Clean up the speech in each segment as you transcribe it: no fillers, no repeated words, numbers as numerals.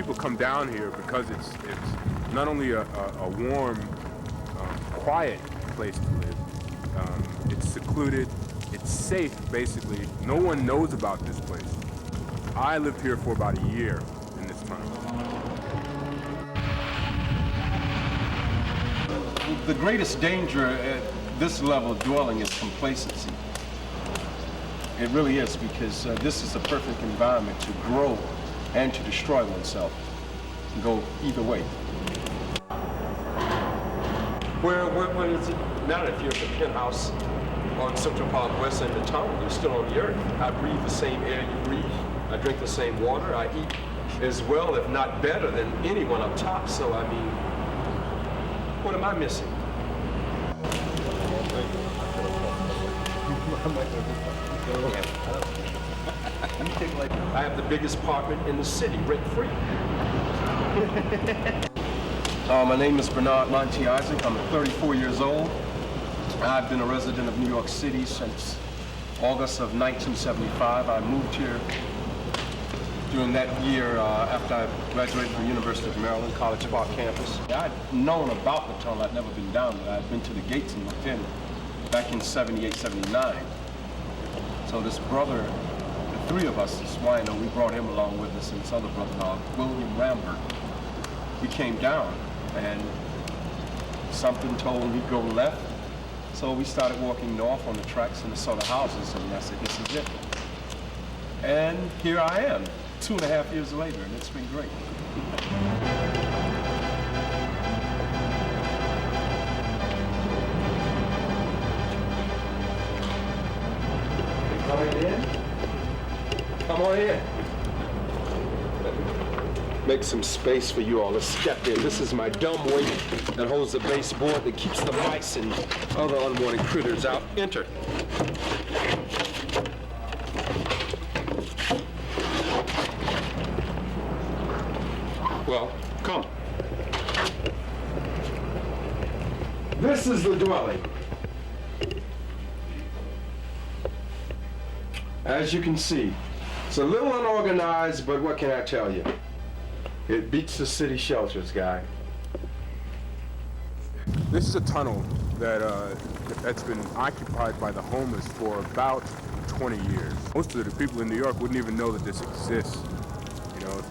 people come down here because it's not only a warm, quiet place to live. It's secluded. It's safe, basically. No one knows about this place. I lived here for about a year in this tunnel. The greatest danger at this level of dwelling is complacency. It really is, because this is the perfect environment to grow and to destroy oneself. And go either way. Where is it? Not if you're at the penthouse on Central Park West in the tunnel, you're still on the earth. I breathe the same air you breathe. I drink the same water. I eat as well, if not better, than anyone up top. So, I mean, what am I missing? I have the biggest apartment in the city, rent-free. My name is Bernard Monty Isaac. I'm 34 years old. I've been a resident of New York City since August of 1975. I moved here during that year after I graduated from the University of Maryland, College Park campus. I'd known about the tunnel. I'd never been down there. I'd been to the gates and looked in back in 78, 79. So this brother, the three of us, this wino, we brought him along with us, and this other brother, William Rambert. We came down, and something told him he'd go left. So we started walking north on the tracks and saw the houses, and I said, this is it. And here I am, 2.5 years later, and it's been great. Come on in. Come on in. Make some space for you all to step in. This is my dumb weight that holds the baseboard that keeps the mice and other unwanted critters out. Enter. Well, come. This is the dwelling. As you can see, it's a little unorganized, but what can I tell you? It beats the city shelters, guy. This is a tunnel that's been occupied by the homeless for about 20 years. Most of the people in New York wouldn't even know that this exists. You know,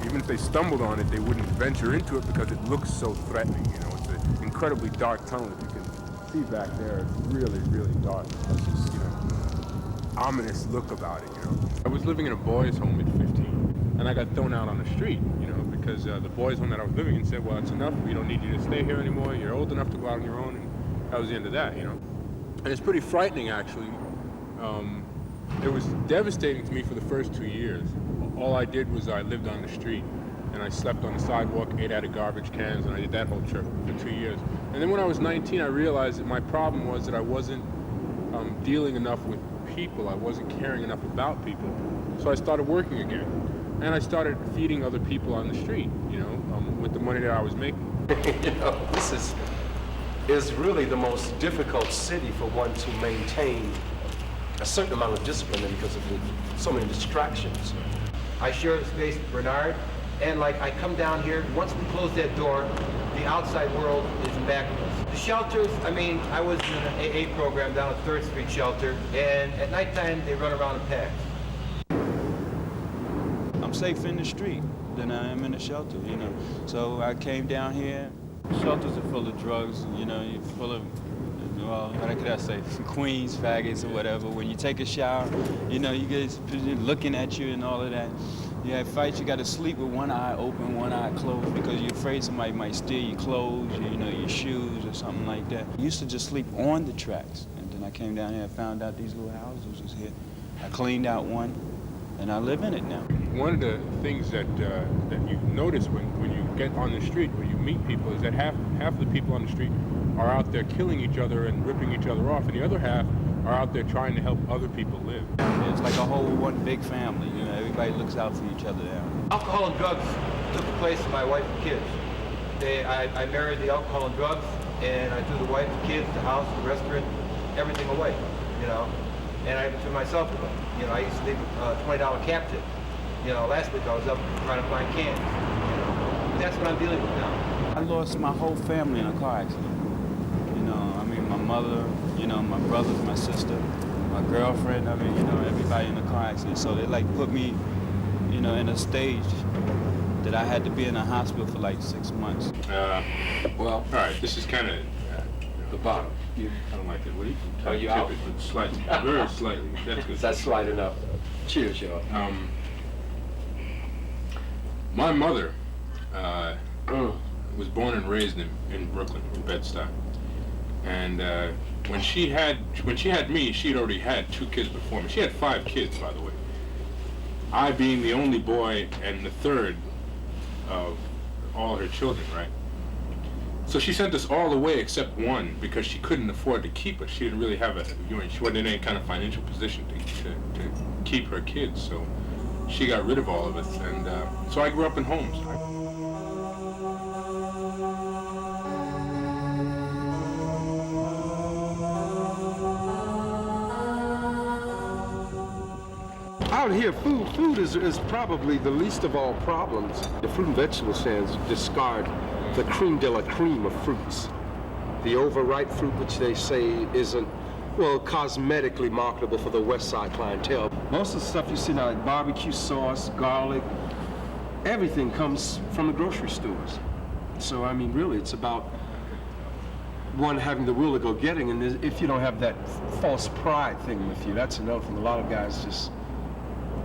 even if they stumbled on it, they wouldn't venture into it because it looks so threatening. You know, it's an incredibly dark tunnel. If you can see back there, it's really, really dark. It's just, you know, ominous look about it. You know, I was living in a boys' home at 15. And I got thrown out on the street, you know, because the boys' home that I was living in said, well, it's enough. We don't need you to stay here anymore. You're old enough to go out on your own. And that was the end of that, you know. And it's pretty frightening, actually. It was devastating to me for the first 2 years. All I did was I lived on the street, and I slept on the sidewalk, ate out of garbage cans, and I did that whole trip for 2 years. And then when I was 19, I realized that my problem was that I wasn't dealing enough with people. I wasn't caring enough about people. So I started working again. And I started feeding other people on the street, you know, with the money that I was making. You know, this is really the most difficult city for one to maintain a certain amount of discipline in because of so many distractions. I share the space with Bernard, and like I come down here, once we close that door, the outside world is back of us. The shelters, I mean, I was in an AA program down at 3rd Street Shelter, and at nighttime they run around in packs. I'm safe in the street than I am in the shelter, you know. So I came down here. Shelters are full of drugs, you know, you're full of, well, what could I say, queens, faggots, or whatever. When you take a shower, you know, you get looking at you and all of that. You have fights, you got to sleep with one eye open, one eye closed, because you're afraid somebody might steal your clothes, you know, your shoes or something like that. I used to just sleep on the tracks, and then I came down here and found out these little houses was here. I cleaned out one, and I live in it now. One of the things that you notice when you get on the street, when you meet people, is that half of the people on the street are out there killing each other and ripping each other off, and the other half are out there trying to help other people live. It's like a whole one big family, you know, everybody looks out for each other there. Alcohol and drugs took the place of my wife and kids. I married the alcohol and drugs, and I threw the wife, the kids, the house, the restaurant, everything away, you know. And I threw myself away. You know, I used to leave a $20 cap tip. You know, last week I was up trying to find cans. You know, that's what I'm dealing with now. I lost my whole family in a car accident. You know, I mean, my mother, you know, my brothers, my sister, my girlfriend, I mean, you know, everybody in a car accident. So they like put me, you know, in a stage that I had to be in a hospital for like 6 months. Well, All right, this is kind of. the bottom. I don't like it. What do you? Are you out? It, but slightly, very slightly. That's good. That's slight enough. Cheers, y'all. My mother was born and raised in Brooklyn, in Bed-Stuy, and when she had me, she'd already had 2 kids before me. She had 5 kids, by the way. I being the only boy and the third of all her children, right? So she sent us all away except one because she couldn't afford to keep us. She didn't really have she wasn't in any kind of financial position to keep her kids. So she got rid of all of us, and so I grew up in homes. Out here, food is probably the least of all problems. The fruit and vegetable stands discard the creme de la creme of fruits. The overripe fruit, which they say isn't, well, cosmetically marketable for the West Side clientele. Most of the stuff you see now, like barbecue sauce, garlic, everything comes from the grocery stores. So, I mean, really, it's about one having the will to go getting, and if you don't have that false pride thing with you, that's another thing. A lot of guys just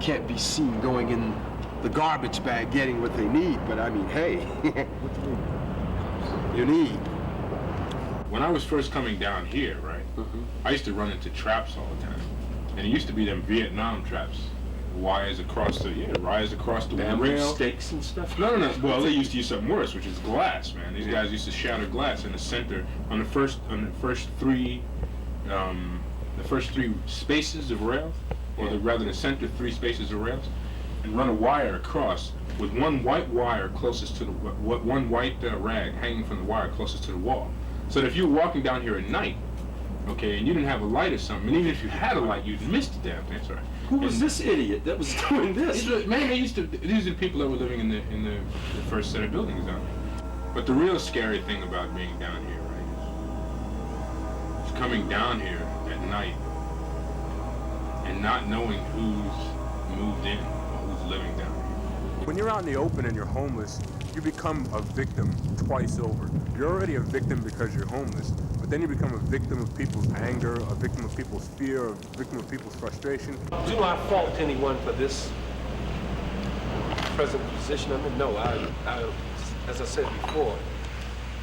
can't be seen going in the garbage bag getting what they need, but I mean, hey, you need. When I was first coming down here, right, I used to run into traps all the time, and it used to be them Vietnam traps, wires across the rail, Steaks and stuff. No. Well, they used to use something worse, which is glass, man. These guys used to shatter glass in the center on the first three spaces of rails, or rather the center 3 spaces of rails, and run a wire across with one white wire closest to the one white rag hanging from the wire closest to the wall. So that if you were walking down here at night, okay, and you didn't have a light or something, and even if you had a light, you'd miss the damn thing. That's right. Who was this idiot that was doing this? These are the people that were living in the first set of buildings down here. But the real scary thing about being down here, right, is coming down here at night and not knowing who's moved in or who's living down here. When you're out in the open and you're homeless, you become a victim twice over. You're already a victim because you're homeless, but then you become a victim of people's anger, a victim of people's fear, a victim of people's frustration. Do I fault anyone for this present position I'm in? No, I, as I said before,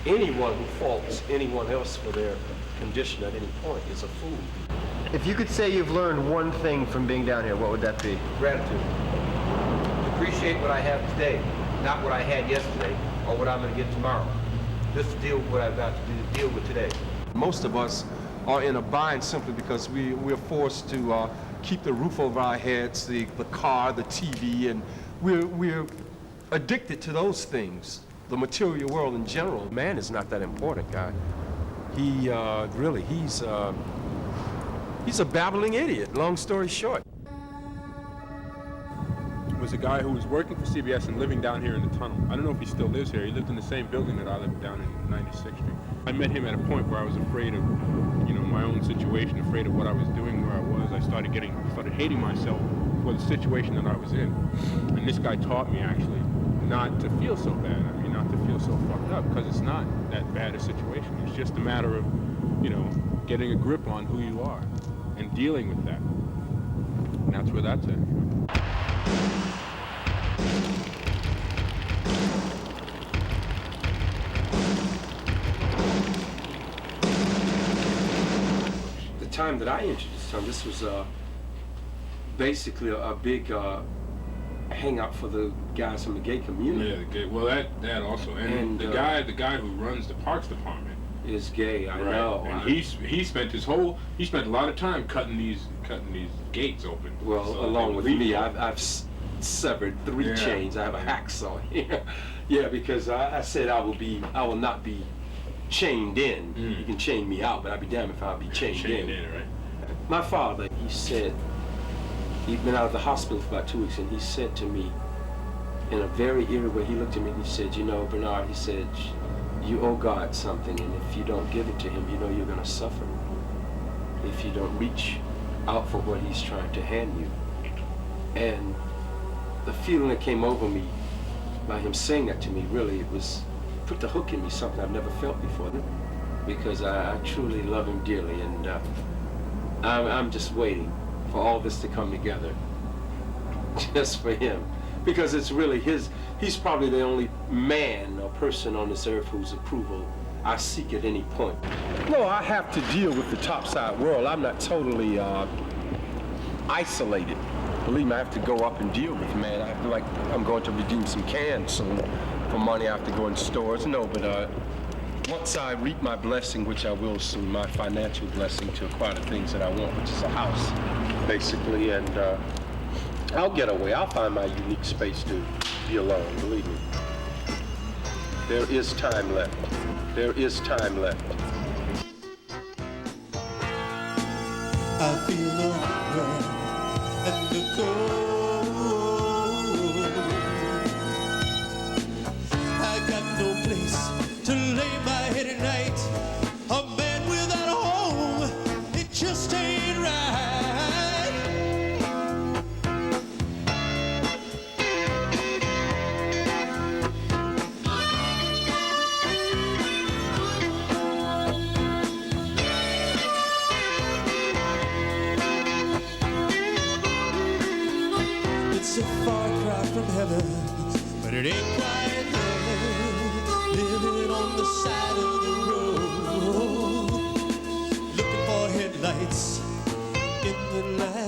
anyone who faults anyone else for their condition at any point is a fool. If you could say you've learned one thing from being down here, what would that be? Gratitude. Appreciate what I have today, not what I had yesterday or what I'm going to get tomorrow. Just deal with what I've got to deal with today. Most of us are in a bind simply because we're forced to keep the roof over our heads, the car, the TV, and we're addicted to those things, the material world in general. Man is not that important, guy. He he's a babbling idiot, long story short. Was a guy who was working for CBS and living down here in the tunnel. I don't know if he still lives here. He lived in the same building that I lived down in 96th Street. I met him at a point where I was afraid of, my own situation, afraid of what I was doing, where I was. I started hating myself for the situation that I was in. And this guy taught me actually not to feel so bad. I mean, not to feel so fucked up, because it's not that bad a situation. It's just a matter of, getting a grip on who you are and dealing with that. And that's where that's at. The time that I introduced him, this was basically a big hangout for the guys from the gay community. Yeah, the gay. Well, that also, and the guy who runs the Parks Department is gay. I know. And he spent a lot of time cutting these gates open. Well, so along with me, I've severed 3 chains. I have a hacksaw here. Yeah, because I said I will not be chained in. You can chain me out, but I'd be damned if I'd be chained in. Right? My father, he said, He'd been out of the hospital for about 2 weeks, and he said to me, in a very eerie way, he looked at me and he said, you know, Bernard, he said, you owe God something, and if you don't give it to him, you know you're going to suffer. If you don't reach out for what he's trying to hand you. And the feeling that came over me by him saying that to me, really, it was, put the hook in me, something I've never felt before. Because I truly love him dearly, and I'm just waiting for all this to come together, just for him. Because it's really he's probably the only man or person on this earth whose approval I seek at any point. No, I have to deal with the topside world. I'm not totally isolated. Believe me, I have to go up and deal with, man. I feel like I'm going to redeem some cans soon for money. I have to go in stores. No, but once I reap my blessing, which I will soon, my financial blessing to acquire the things that I want, which is a house, basically, and I'll get away. I'll find my unique space to be alone, believe me. There is time left. There is time left. I feel the hunger and the cold. I got no place to lay my head at night. A man without a home, it just ain't right. It's a far cry from heaven, but it ain't quite there. Living on the side of the road, looking for headlights in the night.